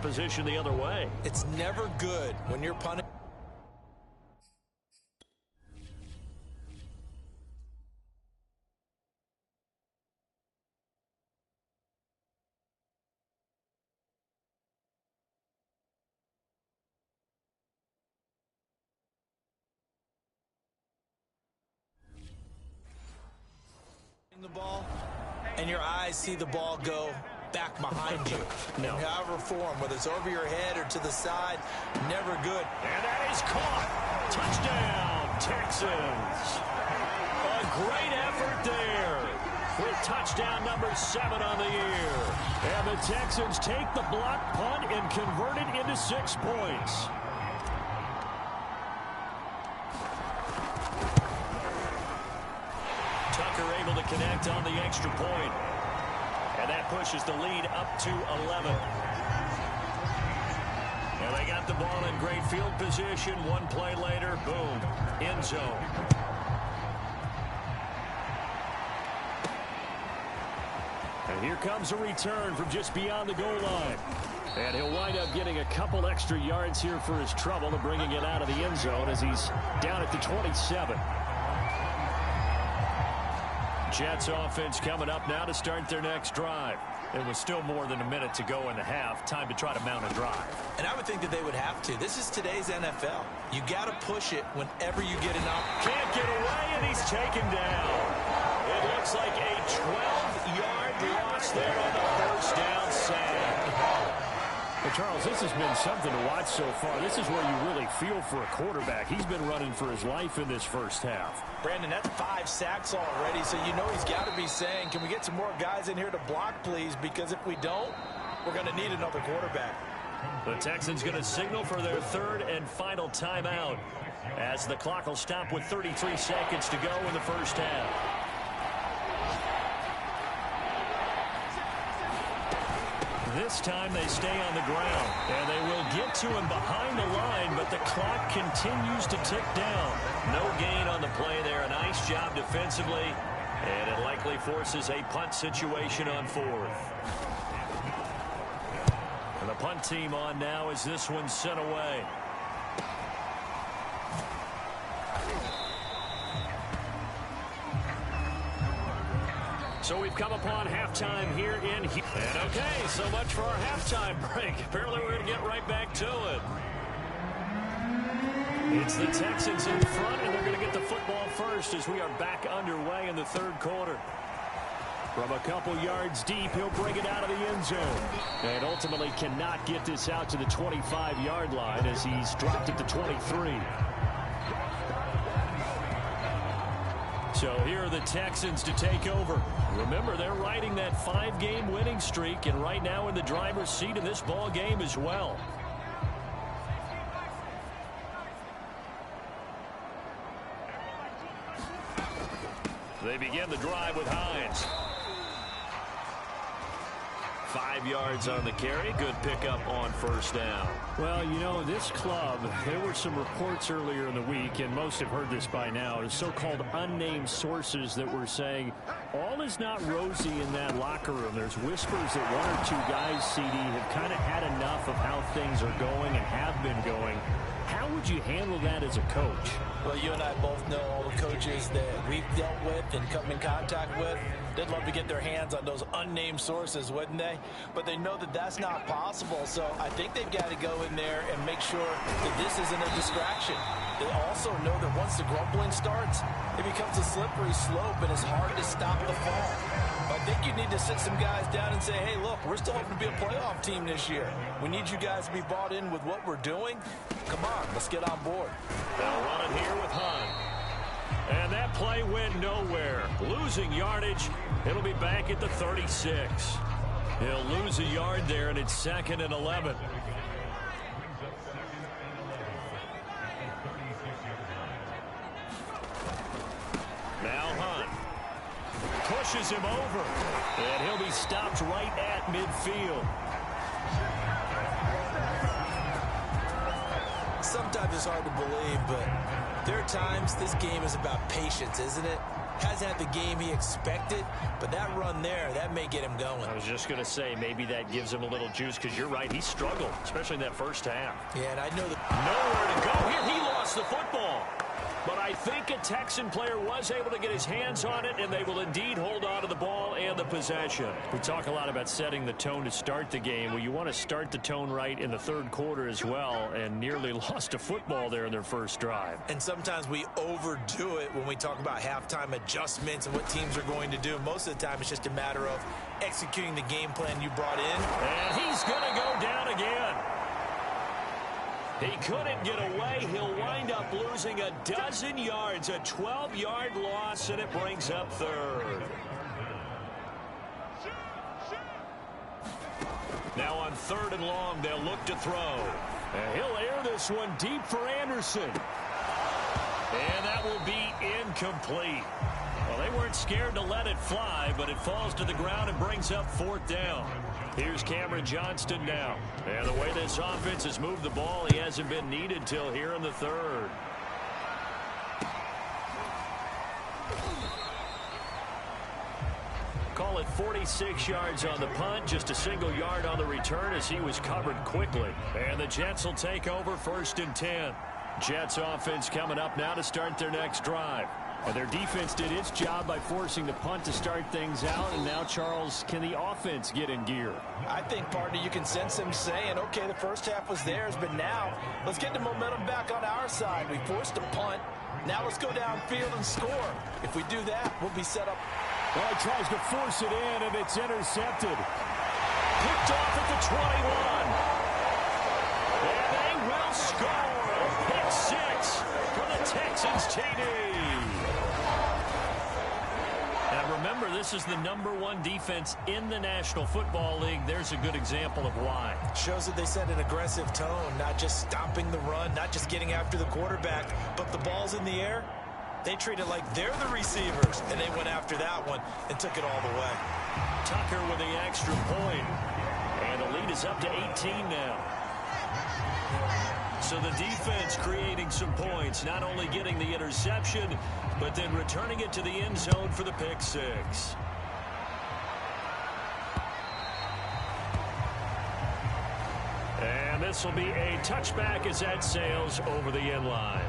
position the other way. It's never good when you're punting. The ball, and your eyes see the ball go back behind you. No. However form, whether it's over your head or to the side, never good. And that is caught. Touchdown, Texans. A great effort there with touchdown number 7 on the year. And the Texans take the block punt and convert it into 6 points. Tucker able to connect on the extra point. And that pushes the lead up to 11. And they got the ball in great field position. One play later, boom, end zone. And here comes a return from just beyond the goal line. And he'll wind up getting a couple extra yards here for his trouble and bringing it out of the end zone as he's down at the 27. Jets offense coming up now to start their next drive. It was still more than a minute to go in the half. Time to try to mount a drive. And I would think that they would have to. This is today's NFL. You got to push it whenever you get an opportunity. Can't get away, and he's taken down. It looks like a 12-yard loss there on the first down sack. Well, Charles, this has been something to watch so far. This is where you really feel for a quarterback. He's been running for his life in this first half. Brandon, that's 5 sacks already, so you know he's got to be saying, can we get some more guys in here to block, please? Because if we don't, we're going to need another quarterback. The Texans going to signal for their 3rd and final timeout as the clock will stop with 33 seconds to go in the first half. This time they stay on the ground, and they will get to him behind the line, but the clock continues to tick down. No gain on the play there. A nice job defensively, and it likely forces a punt situation on 4th. And the punt team on now as this one's sent away. So we've come upon halftime here in Houston. And okay, so much for our halftime break. Apparently we're going to get right back to it. It's the Texans in front, and they're going to get the football first as we are back underway in the 3rd quarter. From a couple yards deep, he'll bring it out of the end zone. And ultimately cannot get this out to the 25-yard line as he's dropped it to 23. So here are the Texans to take over. Remember, they're riding that 5-game winning streak, and right now in the driver's seat in this ball game as well. They begin the drive with Hines. 5 yards on the carry. Good pickup on first down. Well, you know, this club, there were some reports earlier in the week, and most have heard this by now, the so-called unnamed sources that were saying all is not rosy in that locker room. There's whispers that 1 or 2 guys, CD, have kind of had enough of how things are going and have been going. How would you handle that as a coach? Well, you and I both know all the coaches that we've dealt with and come in contact with. They'd love to get their hands on those unnamed sources, wouldn't they? But they know that that's not possible, so I think they've got to go in there and make sure that this isn't a distraction. They also know that once the grumbling starts, it becomes a slippery slope, and it's hard to stop the fall. I think you need to sit some guys down and say, hey, look, we're still hoping to be a playoff team this year. We need you guys to be bought in with what we're doing. Come on, let's get on board. They'll run it here with Hunt. And that play went nowhere. Losing yardage. It'll be back at the 36. He'll lose a yard there, and it's 2nd and 11. Now Hunt pushes him over, and he'll be stopped right at midfield. Sometimes it's hard to believe, but there are times this game is about patience, isn't it? Hasn't had the game he expected, but that run there, that may get him going. I was just going to say, maybe that gives him a little juice, because you're right, he struggled, especially in that first half. Yeah, and I know that... Nowhere to go here. He lost the football. But I think a Texan player was able to get his hands on it, and they will indeed hold on to the ball and the possession. We talk a lot about setting the tone to start the game. Well, you want to start the tone right in the third quarter as well, and nearly lost a football there in their first drive. And sometimes we overdo it when we talk about halftime adjustments and what teams are going to do. Most of the time, it's just a matter of executing the game plan you brought in. And he's going to go down again. He couldn't get away. He'll wind up losing a dozen yards, a 12-yard loss, and it brings up third. Now on 3rd and long, they'll look to throw. And he'll air this one deep for Anderson. And that will be incomplete. Well, they weren't scared to let it fly, but it falls to the ground and brings up 4th down. Here's Cameron Johnston now. And the way this offense has moved the ball, he hasn't been needed till here in the 3rd. Call it 46 yards on the punt, just a single yard on the return as he was covered quickly. And the Jets will take over 1st and 10. Jets offense coming up now to start their next drive. And their defense did its job by forcing the punt to start things out. And now, Charles, can the offense get in gear? I think, partner, you can sense him saying, okay, the first half was theirs, but now let's get the momentum back on our side. We forced a punt. Now let's go downfield and score. If we do that, we'll be set up. Well, he tries to force it in, and it's intercepted. Picked off at the 21. And they will score. Pick 6 for the Texans TD. And remember, this is the #1 defense in the National Football League. There's a good example of why. Shows that they set an aggressive tone, not just stopping the run, not just getting after the quarterback, but the ball's in the air. They treat it like they're the receivers, and they went after that one and took it all the way. Tucker with the extra point. And the lead is up to 18 now. So the defense creating some points, not only getting the interception, but then returning it to the end zone for the pick 6. And this will be a touchback as that sails over the end line.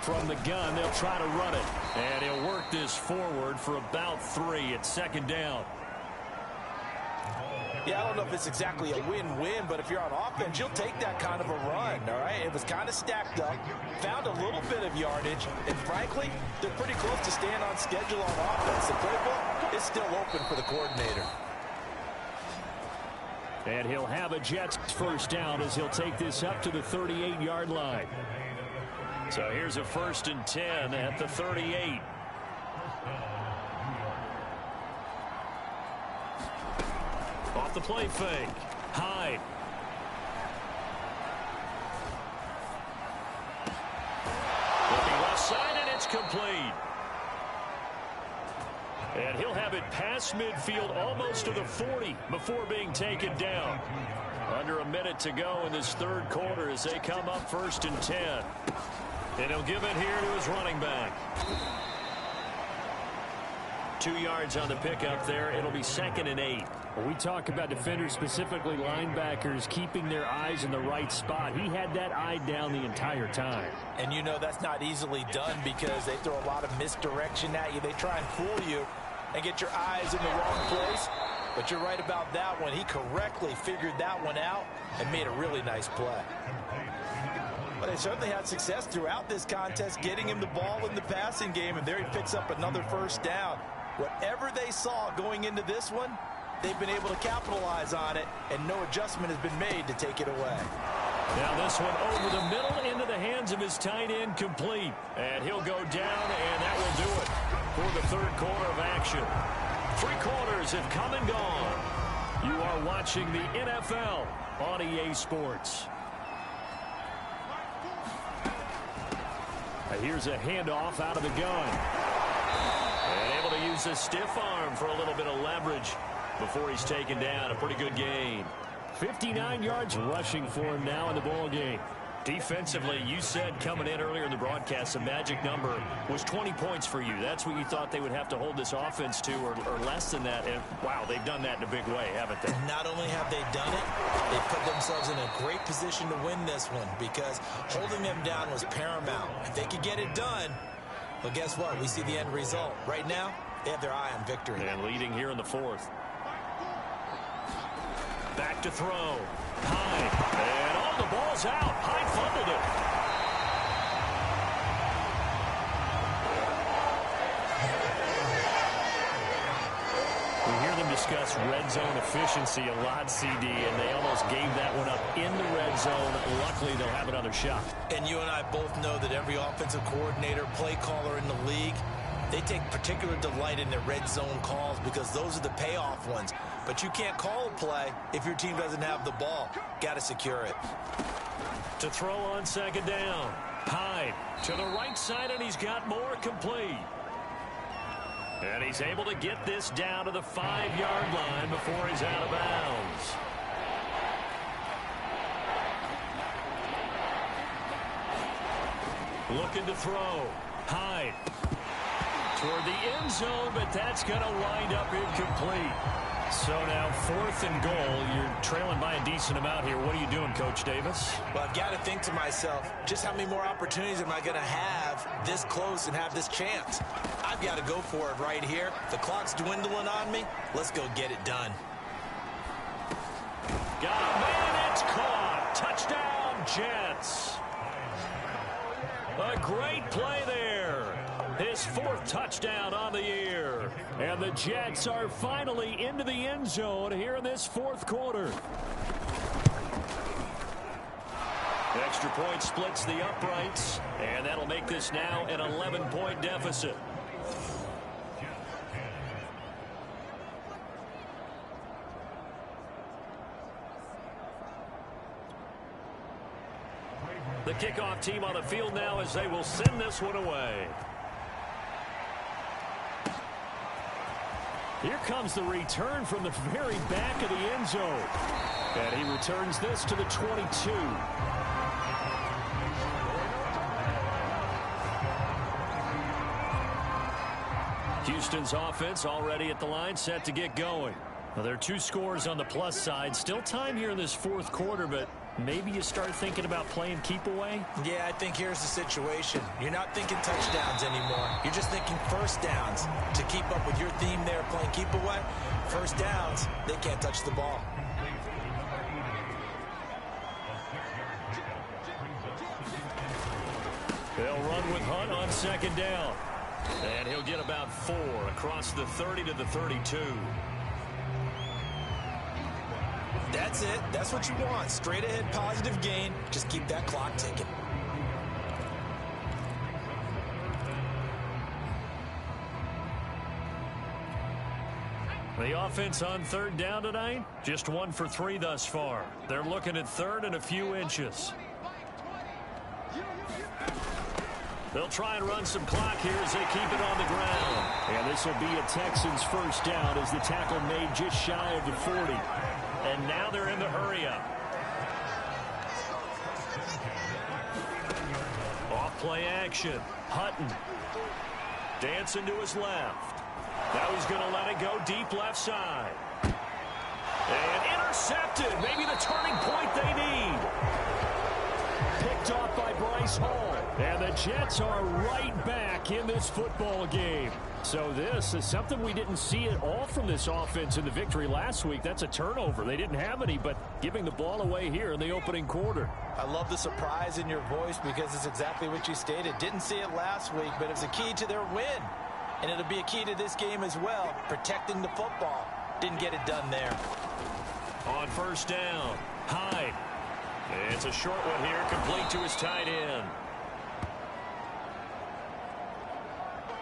From the gun, they'll try to run it. And he'll work this forward for about 3. It's 2nd down. Yeah, I don't know if it's exactly a win-win, but if you're on offense, you'll take that kind of a run, all right? It was kind of stacked up, found a little bit of yardage, and frankly, they're pretty close to staying on schedule on offense. The playbook is still open for the coordinator. And he'll have a Jets first down as he'll take this up to the 38-yard line. So here's a 1st and 10 at the 38. Off the play fake. Hyde. Looking left side, and it's complete. And he'll have it past midfield almost to the 40 before being taken down. Under a minute to go in this 3rd quarter as they come up 1st and 10. And he'll give it here to his running back. 2 yards on the pickup there. It'll be 2nd and 8. When we talk about defenders, specifically linebackers, keeping their eyes in the right spot, he had that eye down the entire time. And you know that's not easily done because they throw a lot of misdirection at you. They try and fool you and get your eyes in the wrong place. But you're right about that one. He correctly figured that one out and made a really nice play. But they certainly had success throughout this contest, getting him the ball in the passing game, and there he picks up another 1st down. Whatever they saw going into this one, they've been able to capitalize on it, and no adjustment has been made to take it away. Now this one over the middle into the hands of his tight end, complete. And he'll go down, and that will do it for the 3rd quarter of action. 3 quarters have come and gone. You are watching the NFL on EA Sports. Here's a handoff out of the gun. And able to use a stiff arm for a little bit of leverage. before he's taken down. A pretty good gain. 59 yards rushing for him now in the ball game. Defensively, you said coming in earlier in the broadcast, the magic number was 20 points for you. That's what you thought they would have to hold this offense to, or less than that. And, wow, they've done that in a big way, haven't they? Not only have they done it, they've put themselves in a great position to win this one because holding them down was paramount. If they could get it done, well, guess what? We see the end result. Right now, they have their eye on victory. And leading here in the fourth. Back to throw. Hyde. And all the ball's out. Hyde fumbled it. We hear them discuss red zone efficiency a lot, CD, and they almost gave that one up in the red zone. Luckily, they'll have another shot. And you and I both know that every offensive coordinator, play caller in the league, they take particular delight in their red zone calls because those are the payoff ones. But you can't call a play if your team doesn't have the ball. Got to secure it. To throw on second down. Hyde to the right side, and he's got more complete. And he's able to get this down to the 5-yard line before he's out of bounds. Looking to throw. Hyde toward the end zone, but that's going to wind up incomplete. So now 4th and goal. You're trailing by a decent amount here. What are you doing, Coach Davis? Well, I've got to think to myself, just how many more opportunities am I going to have this close and have this chance? I've got to go for it right here. The clock's dwindling on me. Let's go get it done. Got a man, it's caught. Touchdown, Jets. A great play there. His 4th touchdown on the year. And the Jets are finally into the end zone here in this 4th quarter. Extra point splits the uprights, and that'll make this now an 11-point deficit. The kickoff team on the field now as they will send this one away. Here comes the return from the very back of the end zone. And he returns this to the 22. Houston's offense already at the line, set to get going. Well, there are 2 scores on the plus side. Still time here in this 4th quarter, but maybe you start thinking about playing keep away? Yeah, I think here's the situation. You're not thinking touchdowns anymore. You're just thinking first downs. To keep up with your theme there, playing keep away, first downs, they can't touch the ball. They'll run with Hunt on second down. And he'll get about 4 across the 30 to the 32. That's it. That's what you want. Straight ahead positive gain. Just keep that clock ticking. The offense on 3rd down tonight, just 1 for 3 thus far. They're looking at 3rd and a few inches. They'll try and run some clock here as they keep it on the ground. And this will be a Texans first down as the tackle made just shy of the 40. And now they're in the hurry-up. Off-play action. Hutton. Dancing to his left. Now he's going to let it go deep left side. And intercepted. Maybe the turning point they need. Picked off by Bryce Hall. And the Jets are right back in this football game. So this is something we didn't see at all from this offense in the victory last week. That's a turnover. They didn't have any, but giving the ball away here in the opening quarter. I love the surprise in your voice because it's exactly what you stated. Didn't see it last week, but it was a key to their win. And it'll be a key to this game as well, protecting the football. Didn't get it done there. On first down, Hyde. It's a short one here, complete to his tight end.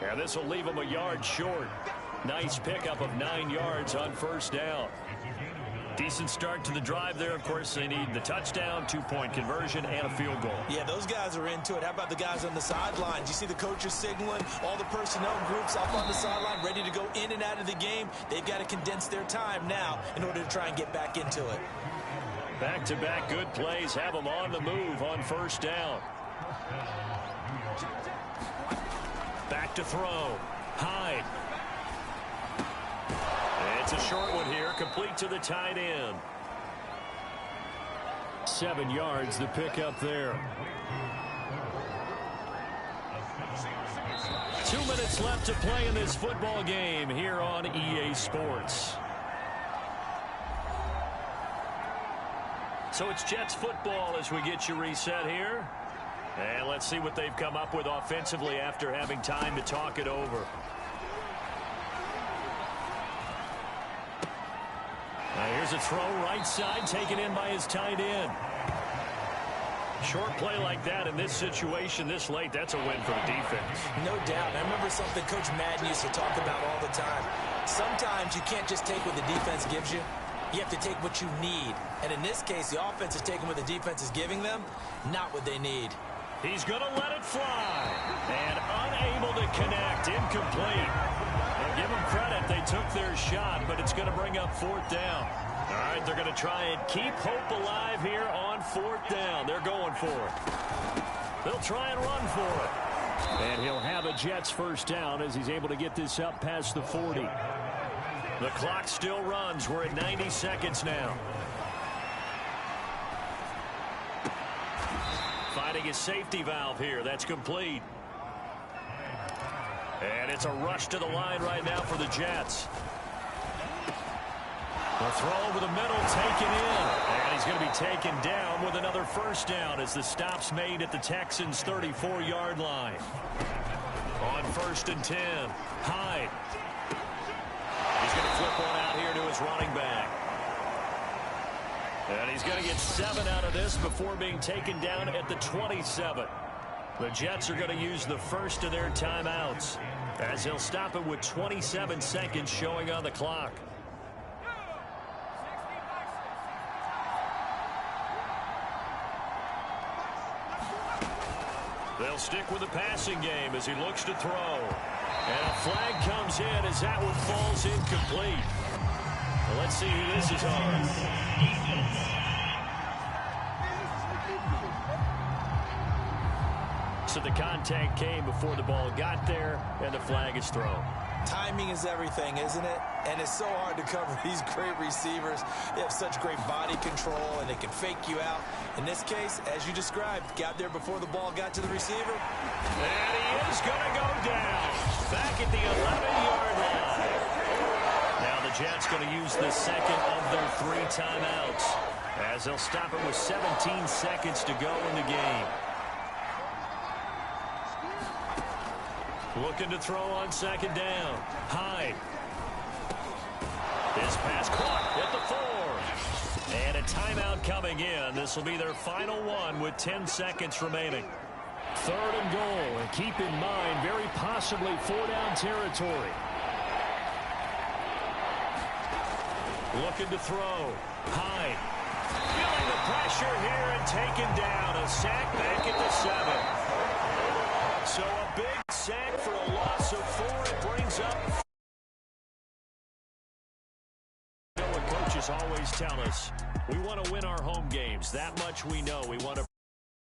And this will leave him a yard short. Nice pickup of 9 yards on first down. Decent start to the drive there. Of course, they need the touchdown, 2-point conversion, and a field goal. Yeah, those guys are into it. How about the guys on the sidelines? You see the coaches signaling, all the personnel groups up on the sideline ready to go in and out of the game. They've got to condense their time now in order to try and get back into it. Back-to-back good plays have them on the move on first down. Back to throw. Hyde. It's a short one here, complete to the tight end. 7 yards, the pickup there. 2 minutes left to play in this football game here on EA Sports. So it's Jets football as we get you reset here. And let's see what they've come up with offensively after having time to talk it over. Now here's a throw right side taken in by his tight end. Short play like that in this situation this late, that's a win for the defense. No doubt. I remember something Coach Madden used to talk about all the time. Sometimes you can't just take what the defense gives you. You have to take what you need. And in this case, the offense is taking what the defense is giving them, not what they need. He's going to let it fly. And unable to connect. Incomplete. And give them credit. They took their shot, but it's going to bring up fourth down. All right, they're going to try and keep hope alive here on fourth down. They're going for it. They'll try and run for it. And he'll have a Jets first down as he's able to get this up past the 40. The clock still runs. We're at 90 seconds now. Finding his safety valve here. That's complete. And it's a rush to the line right now for the Jets. The throw over the middle taken in. And he's going to be taken down with another first down as the stop's made at the Texans' 34-yard line. On 1st and 10. Hyde. He's going to flip one out here to his running back. And he's going to get 7 out of this before being taken down at the 27. The Jets are going to use the first of their timeouts as he'll stop it with 27 seconds showing on the clock. They'll stick with the passing game as he looks to throw. And a flag comes in as that one falls incomplete. Well, let's see who this is on. So the contact came before the ball got there, and the flag is thrown. Timing is everything, isn't it? And it's so hard to cover these great receivers. They have such great body control, and they can fake you out. In this case, as you described, got there before the ball got to the receiver. And he is going to go down. Back at the 11-yard line. Now the Jets going to use the second of their 3 timeouts as they'll stop it with 17 seconds to go in the game. Looking to throw on 2nd down. Hyde. His pass caught at the 4. And a timeout coming in. This will be their final one with 10 seconds remaining. 3rd and goal. And keep in mind, very possibly 4-down territory. Looking to throw. Hyde. Feeling the pressure here and taken down. A sack back at the 7. So a big sack for a loss of 4. It brings up. What coaches always tell us, we want to win our home games. That much we know. We want to